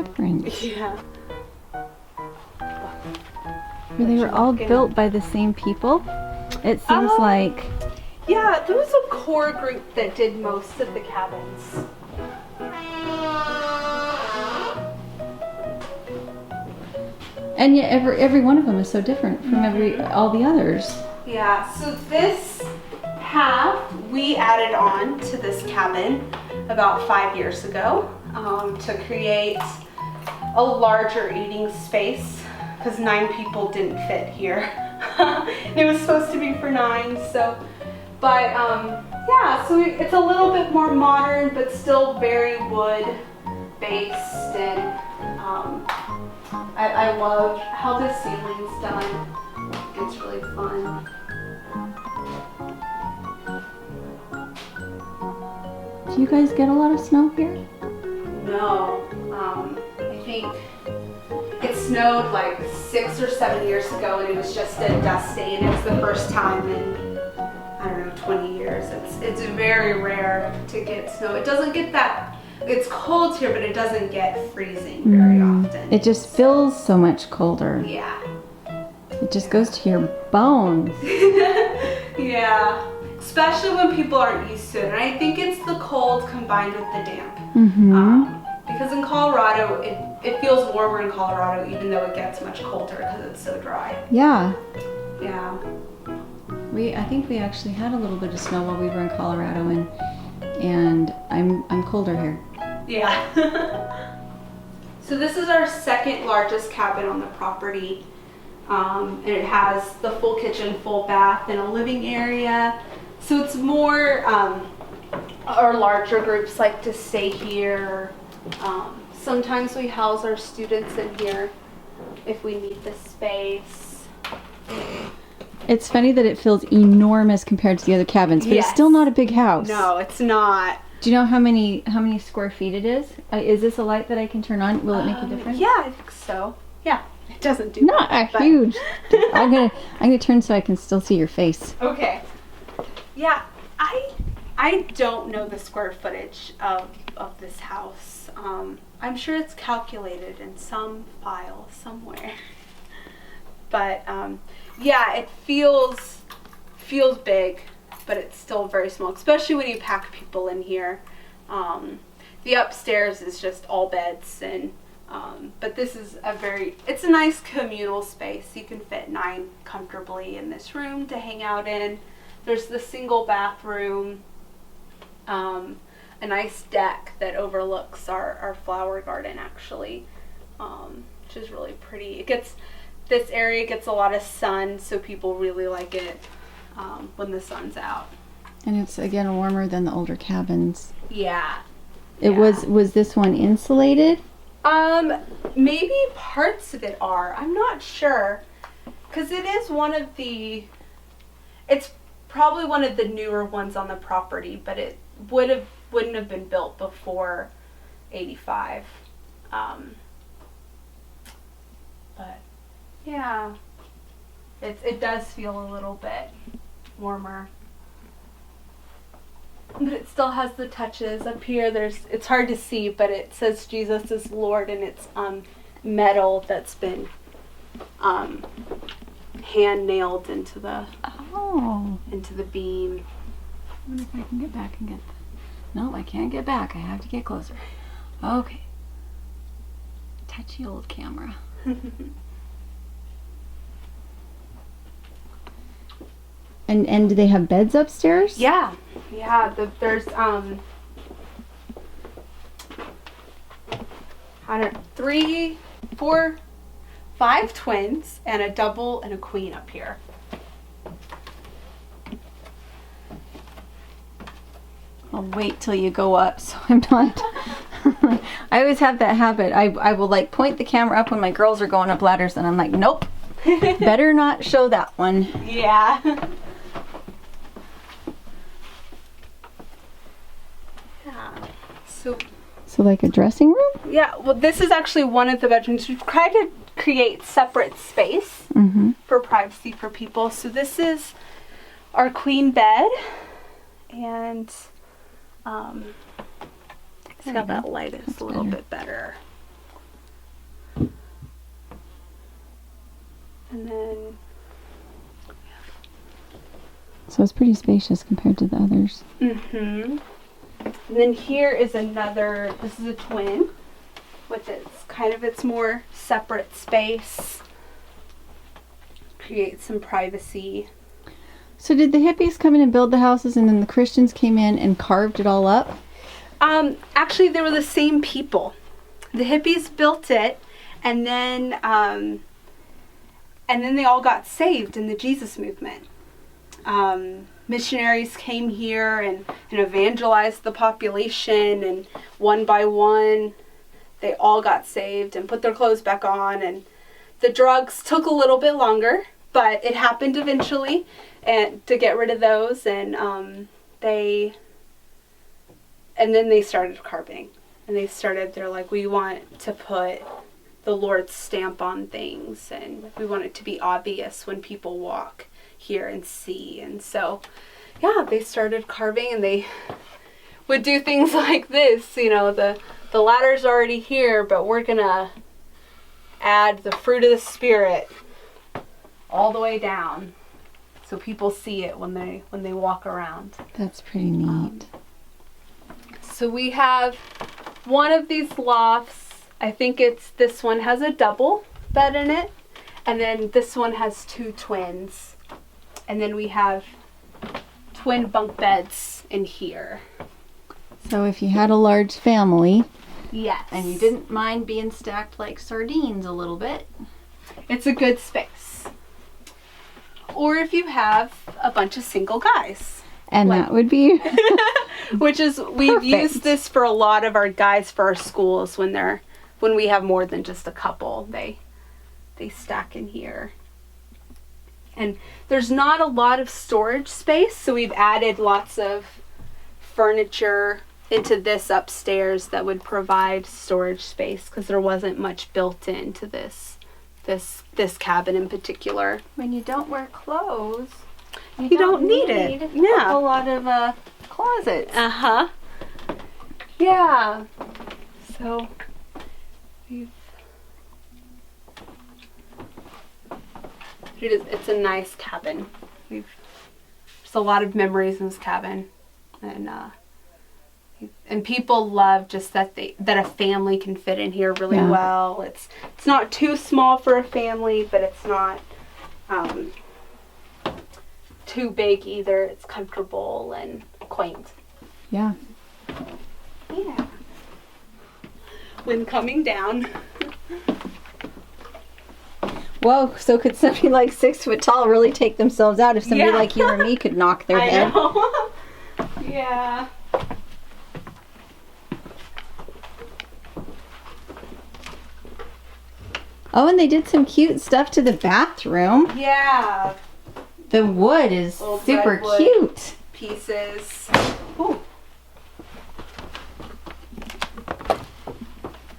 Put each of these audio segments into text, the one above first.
different. Yeah. They were all built by the same people. It seems like. Yeah, there was a core group that did most of the cabins. And yet every one of them is so different from all the others. Yeah, so this half we added on to this cabin about 5 years ago to create a larger eating space because 9 people didn't fit here. It was supposed to be for 9, so, but yeah, so it's a little bit more modern, but still very wood based, and I love how the ceiling's done. It's really fun. Do you guys get a lot of snow here? No, I think it snowed like 6 or 7 years ago, and it was just a dusty, and it was the first time in, I don't know, 20 years. It's very rare to get snow. It doesn't get that, it's cold here, but it doesn't get freezing very often. It just feels so much colder. Yeah. It just goes to your bones. Yeah. Especially when people aren't used to it. And I think it's the cold combined with the damp. Because in Colorado, it feels warmer in Colorado even though it gets much colder because it's so dry. Yeah. Yeah. I think we actually had a little bit of snow while we were in Colorado, and I'm colder here. Yeah. So this is our second largest cabin on the property. And it has the full kitchen, full bath, and a living area. So it's more, our larger groups like to stay here. Sometimes we house our students in here if we need the space. It's funny that it feels enormous compared to the other cabins, but it's still not a big house. No, it's not. Do you know how many square feet it is? Is this a light that I can turn on? Will it make a difference? Yeah, I think so. Yeah, it doesn't do not much, huge. I'm gonna turn so I can still see your face. Okay. Yeah, I don't know the square footage of this house. I'm sure it's calculated in some file somewhere. But yeah, it feels big, but it's still very small, especially when you pack people in here. The upstairs is just all beds, and but this is it's a nice communal space. You can fit 9 comfortably in this room to hang out in. There's the single bathroom, a nice deck that overlooks our flower garden actually, which is really pretty. This area gets a lot of sun, so people really like it when the sun's out. And it's again warmer than the older cabins. Yeah. Was this one insulated? Maybe parts of it are. I'm not sure, because it is it's probably one of the newer ones on the property, but it wouldn't have been built before 85. But yeah, it does feel a little bit warmer. But it still has the touches. Up here, it's hard to see, but it says Jesus is Lord, and it's metal that's been hand nailed into the beam. I wonder if I can get back and get that. No, I can't get back. I have to get closer. Okay. Touchy old camera. And do they have beds upstairs? Yeah. There's 3, 4, 5 twins and a double and a queen up here. I'll wait till you go up so I'm not. I always have that habit. I will like point the camera up when my girls are going up ladders, and I'm like, nope, better not show that one. Yeah. So like a dressing room? Yeah, well, this is actually one of the bedrooms. We've tried to create separate space for privacy for people. So this is our queen bed, and see how that light is a little bit better. So it's pretty spacious compared to the others. Mm-hmm. And then here is another, this is a twin with its more separate space. Create some privacy. So did the hippies come in and build the houses and then the Christians came in and carved it all up? Actually, they were the same people. The hippies built it, and then they all got saved in the Jesus movement. Missionaries came here and evangelized the population, and one by one, they all got saved and put their clothes back on. And the drugs took a little bit longer, but it happened eventually, and to get rid of those. And then they started carving, and they're like, we want to put the Lord's stamp on things, and we want it to be obvious when people walk here and see. And so, yeah, they started carving, and they would do things like this. You know, the ladder's already here, but we're gonna add the fruit of the Spirit all the way down, so people see it when they walk around. That's pretty neat. So we have one of these lofts. I think this one has a double bed in it, and then this one has 2 twins, and then we have twin bunk beds in here. So if you had a large family, yes, and you didn't mind being stacked like sardines a little bit, it's a good space. Or if you have a bunch of single guys. And that would be which is, we've perfect. used this for a lot of our guys for our schools when we have more than just a couple, they stack in here. And there's not a lot of storage space, so we've added lots of furniture into this upstairs that would provide storage space, because there wasn't much built into this cabin in particular. when you don't wear clothes, You don't need it. Yeah. a lot of closets. Uh-huh. Yeah. So it's a nice cabin. There's a lot of memories in this cabin, and people love just that a family can fit in here really well. It's not too small for a family, but it's not too big either. It's comfortable and quaint. Yeah. Yeah. When coming down. Whoa, so could somebody like 6 foot tall really take themselves out if somebody like you or me could knock their head? I know. Yeah. Oh, and they did some cute stuff to the bathroom. Yeah. The wood is Little super redwood cute. Pieces. Ooh.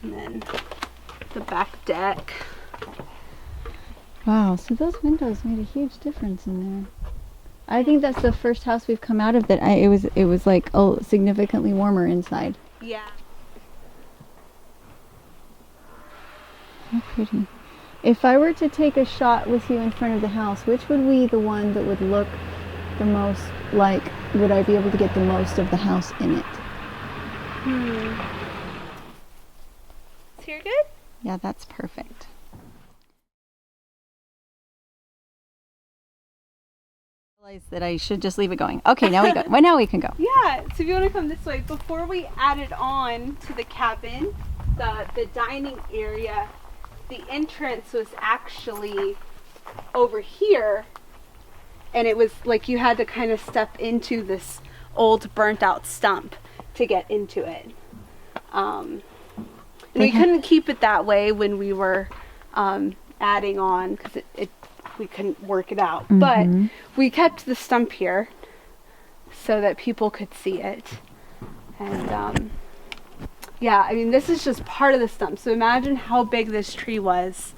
And then the back deck. Wow, so those windows made a huge difference in there. I think that's the first house we've come out of that it was like significantly warmer inside. Yeah. How pretty. If I were to take a shot with you in front of the house, which would be the one that would look the most like, would I be able to get the most of the house in it? Is here good? Yeah, that's perfect. I realized that I should just leave it going. Okay, now we go. Well, now we can go. Yeah, so if you want to come this way, before we added on to the cabin, the dining area, the entrance was actually over here, and it was like you had to kind of step into this old burnt out stump to get into it. And we couldn't keep it that way when we were adding on, because we couldn't work it out. But we kept the stump here so that people could see it. And yeah, I mean, this is just part of the stump. So imagine how big this tree was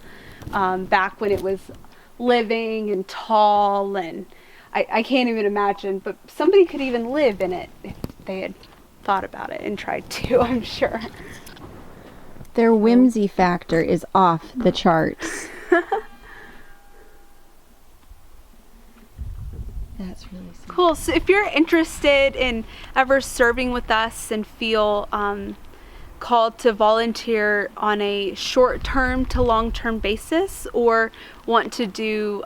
back when it was living and tall, and I can't even imagine, but somebody could even live in it if they had thought about it and tried to, I'm sure. Their whimsy factor is off the charts. That's really sweet. Cool. So if you're interested in ever serving with us and feel called to volunteer on a short-term to long-term basis, or want to do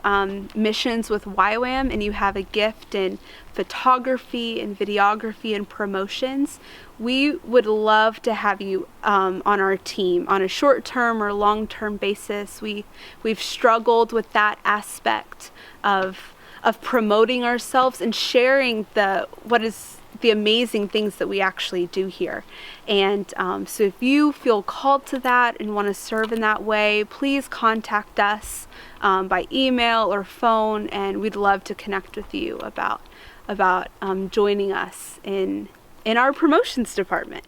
missions with YWAM, and you have a gift in photography and videography and promotions, we would love to have you on our team on a short-term or long-term basis. We've struggled with that aspect of promoting ourselves and sharing what is the amazing things that we actually do here. And so if you feel called to that and want to serve in that way, please contact us by email or phone, and we'd love to connect with you about joining us in our promotions department.